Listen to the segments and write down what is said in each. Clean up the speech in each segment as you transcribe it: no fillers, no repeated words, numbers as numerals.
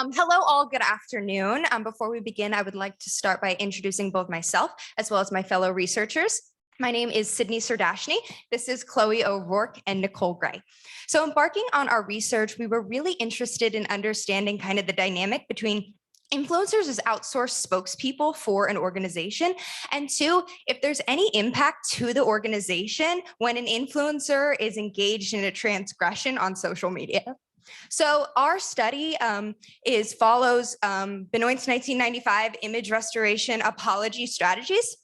Hello, all. Good afternoon. Before we begin, I would like to start by introducing both myself as well as my fellow researchers. My name is Sydney Sardashni. This is Chloe O'Rourke and Nicole Gray. So embarking on our research, we were really interested in understanding kind of the dynamic between influencers as outsourced spokespeople for an organization, and two, if there's any impact to the organization when an influencer is engaged in a transgression on social media. So our study follows Benoit's 1995 image restoration apology strategies.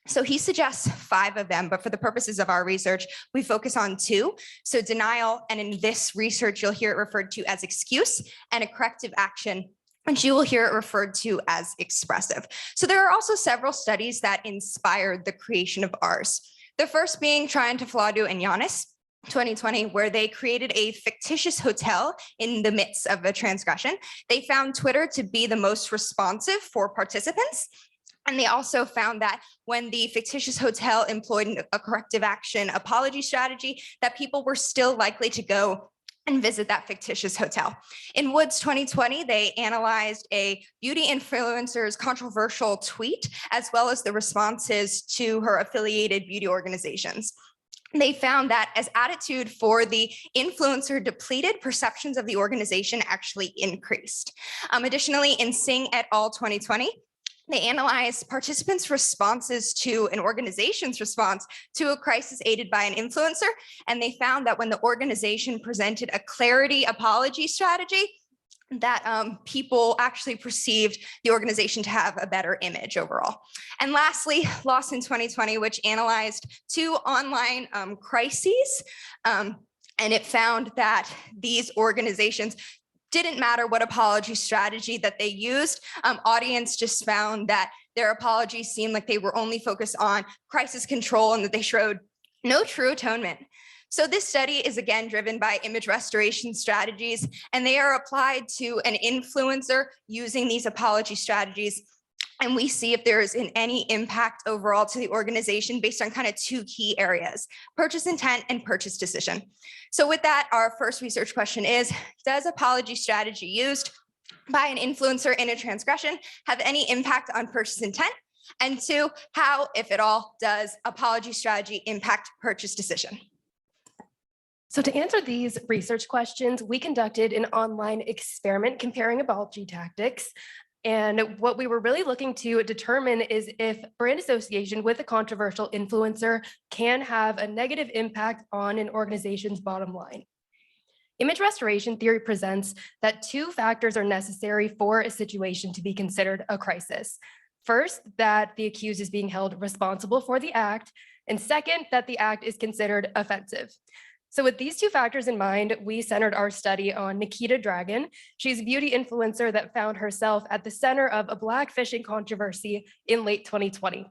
So he suggests 5 of them, but for the purposes of our research, we focus on 2. So denial, and in this research, you'll hear it referred to as excuse, and a corrective action, and you will hear it referred to as expressive. So there are also several studies that inspired the creation of ours. The first being Triantafyllau and Giannis, 2020, where they created a fictitious hotel in the midst of a transgression. They found Twitter to be the most responsive for participants. And they also found that when the fictitious hotel employed a corrective action apology strategy, that people were still likely to go and visit that fictitious hotel. In Woods 2020, they analyzed a beauty influencer's controversial tweet, as well as the responses to her affiliated beauty organizations. They found that as attitude for the influencer depleted, perceptions of the organization actually increased. Additionally, in Singh et al. 2020, they analyzed participants' responses to an organization's response to a crisis aided by an influencer, and they found that when the organization presented a clarity apology strategy, that people actually perceived the organization to have a better image overall. And lastly, Lawson 2020, which analyzed 2 online crises, and it found that these organizations didn't matter what apology strategy that they used. Audience just found that their apologies seemed like they were only focused on crisis control and that they showed no true atonement. So this study is again driven by image restoration strategies, and they are applied to an influencer using these apology strategies. And we see if there is any impact overall to the organization based on kind of 2 key areas: purchase intent and purchase decision. So with that, our first research question is, does apology strategy used by an influencer in a transgression have any impact on purchase intent? And 2, how, if at all, does apology strategy impact purchase decision? So to answer these research questions, we conducted an online experiment comparing apology tactics. And what we were really looking to determine is if brand association with a controversial influencer can have a negative impact on an organization's bottom line. Image restoration theory presents that 2 factors are necessary for a situation to be considered a crisis. First, that the accused is being held responsible for the act, and second, that the act is considered offensive. So with these 2 factors in mind, we centered our study on Nikita Dragun. She's a beauty influencer that found herself at the center of a blackfishing controversy in late 2020.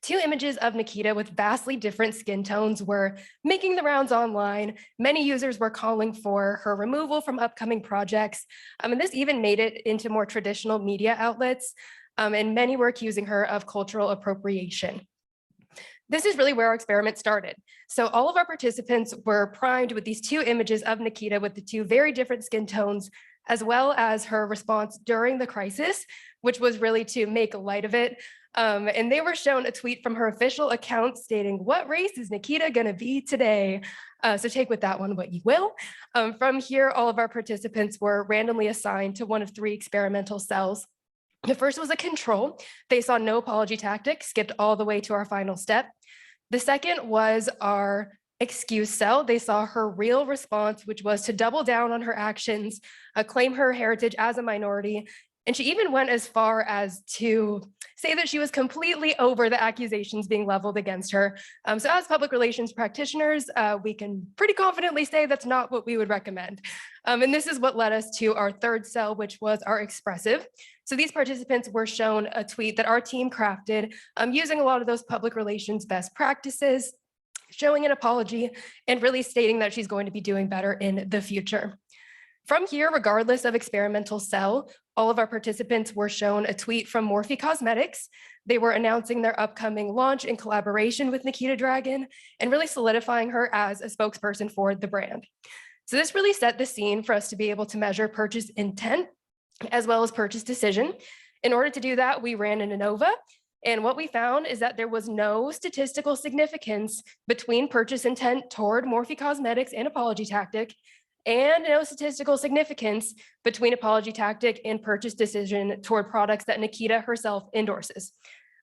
2 images of Nikita with vastly different skin tones were making the rounds online. Many users were calling for her removal from upcoming projects. And this even made it into more traditional media outlets. And many were accusing her of cultural appropriation. This is really where our experiment started. So all of our participants were primed with these 2 images of Nikita with the 2 very different skin tones, as well as her response during the crisis, which was really to make light of it. And they were shown a tweet from her official account stating, "What race is Nikita gonna be today?" So take with that one what you will. From here, all of our participants were randomly assigned to one of 3 experimental cells. The first was a control. They saw no apology tactic, skipped all the way to our final step. The second was our excuse cell. They saw her real response, which was to double down on her actions, claim her heritage as a minority. And she even went as far as to say that she was completely over the accusations being leveled against her. So as public relations practitioners, we can pretty confidently say that's not what we would recommend. And this is what led us to our third cell, which was our expressive. So these participants were shown a tweet that our team crafted using a lot of those public relations best practices, showing an apology, and really stating that she's going to be doing better in the future. From here, regardless of experimental cell, all of our participants were shown a tweet from Morphe Cosmetics. They were announcing their upcoming launch in collaboration with Nikita Dragun and really solidifying her as a spokesperson for the brand. So this really set the scene for us to be able to measure purchase intent as well as purchase decision. In order to do that, we ran an ANOVA. And what we found is that there was no statistical significance between purchase intent toward Morphe Cosmetics and Apology Tactic, and no statistical significance between Apology Tactic and purchase decision toward products that Nikita herself endorses.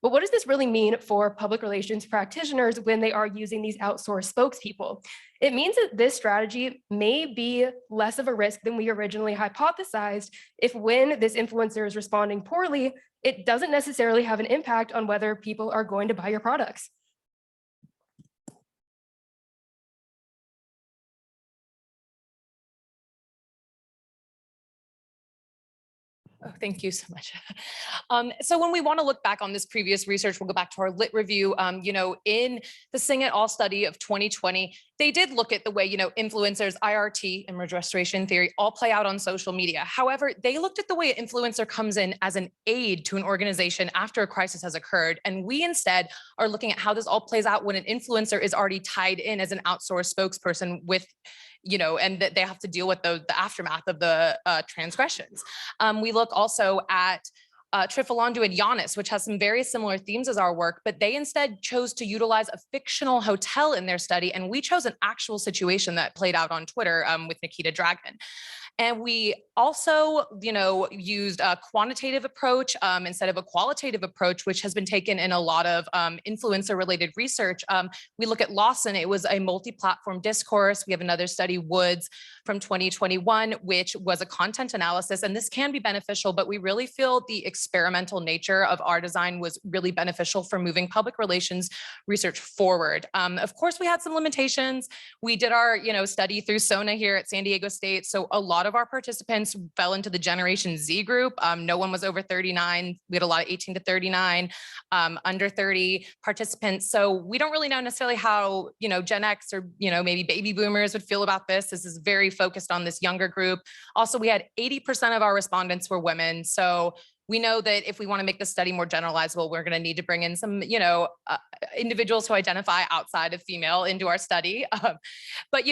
But what does this really mean for public relations practitioners when they are using these outsourced spokespeople? It means that this strategy may be less of a risk than we originally hypothesized if when this influencer is responding poorly, it doesn't necessarily have an impact on whether people are going to buy your products. Oh, thank you so much. So when we want to look back on this previous research, we'll go back to our lit review. In the Sing et al. Study of 2020, they did look at the way, influencers, IRT, image restoration theory, all play out on social media. However, they looked at the way an influencer comes in as an aid to an organization after a crisis has occurred. And we instead are looking at how this all plays out when an influencer is already tied in as an outsourced spokesperson with and that they have to deal with the aftermath of the transgressions. We look also at Trifalando and Giannis, which has some very similar themes as our work, but they instead chose to utilize a fictional hotel in their study. And we chose an actual situation that played out on Twitter with Nikita Dragun. And we also, used a quantitative approach instead of a qualitative approach, which has been taken in a lot of influencer-related research. We look at Lawson. It was a multi-platform discourse. We have another study, Woods, from 2021, which was a content analysis. And this can be beneficial, but we really feel the experimental nature of our design was really beneficial for moving public relations research forward. Of course, we had some limitations. We did our, study through SONA here at San Diego State. So a lot of our participants fell into the Generation Z group. No one was over 39. We had a lot of 18 to 39, under 30 participants. So we don't really know necessarily how, Gen X or, maybe baby boomers would feel about this. This is very focused on this younger group. Also, we had 80% of our respondents were women. So we know that if we want to make the study more generalizable, we're going to need to bring in some, individuals who identify outside of female into our study. But,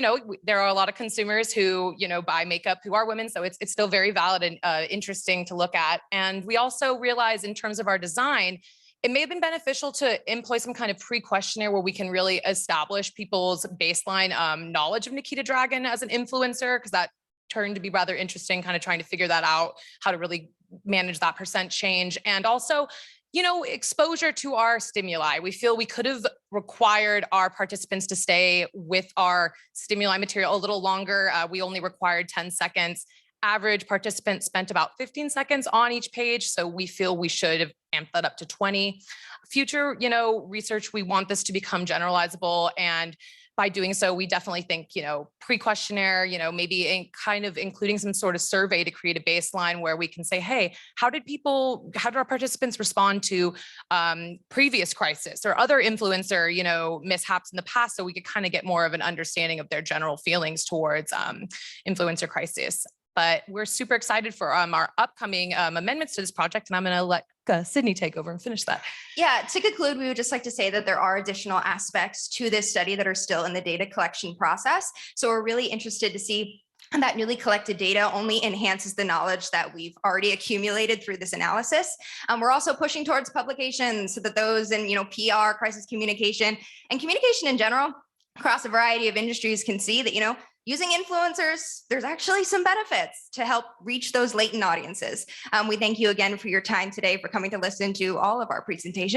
there are a lot of consumers who, buy makeup who are women. So it's still very valid and interesting to look at. And we also realize in terms of our design, it may have been beneficial to employ some kind of pre-questionnaire where we can really establish people's baseline knowledge of Nikita Dragun as an influencer, because that turned to be rather interesting, kind of trying to figure that out, how to really manage that percent change. And also, exposure to our stimuli. We feel we could have required our participants to stay with our stimuli material a little longer. We only required 10 seconds. Average participant spent about 15 seconds on each page. So we feel we should have amped that up to 20. Future, research, we want this to become generalizable. And by doing so, we definitely think, pre-questionnaire, maybe kind of including some sort of survey to create a baseline where we can say, hey, how did our participants respond to previous crisis or other influencer, mishaps in the past, so we could kind of get more of an understanding of their general feelings towards influencer crisis. But we're super excited for our upcoming amendments to this project, and I'm going to let Sydney take over and finish that. Yeah, to conclude, we would just like to say that there are additional aspects to this study that are still in the data collection process. So we're really interested to see that newly collected data only enhances the knowledge that we've already accumulated through this analysis. We're also pushing towards publications so that those in PR, crisis communication, and communication in general across a variety of industries can see that using influencers, there's actually some benefits to help reach those latent audiences. We thank you again for your time today, for coming to listen to all of our presentations.